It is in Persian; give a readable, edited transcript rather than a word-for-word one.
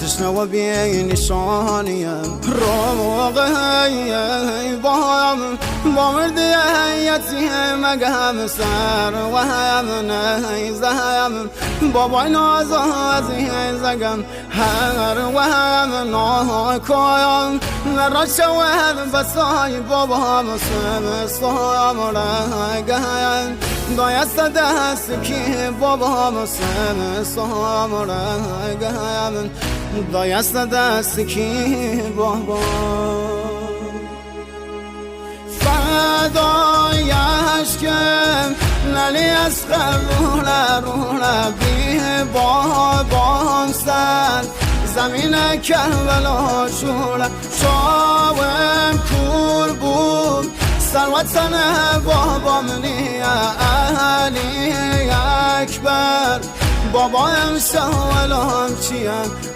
جشن و بی نشانیم روغی با مردی یتیم مگم سر و هم نیزم بابای نازازی زگم هر و هم ناکایم را شود بسای بابا مسلم سام رگم دایست دست که بابا مسلم سام رگم دایست دست که بابا فدایش کم نلی از روله بی بابام سر زمین کربلا شوله شاوم کور بود سروتن بابام نیه علی اکبر بابایم شاولام چیم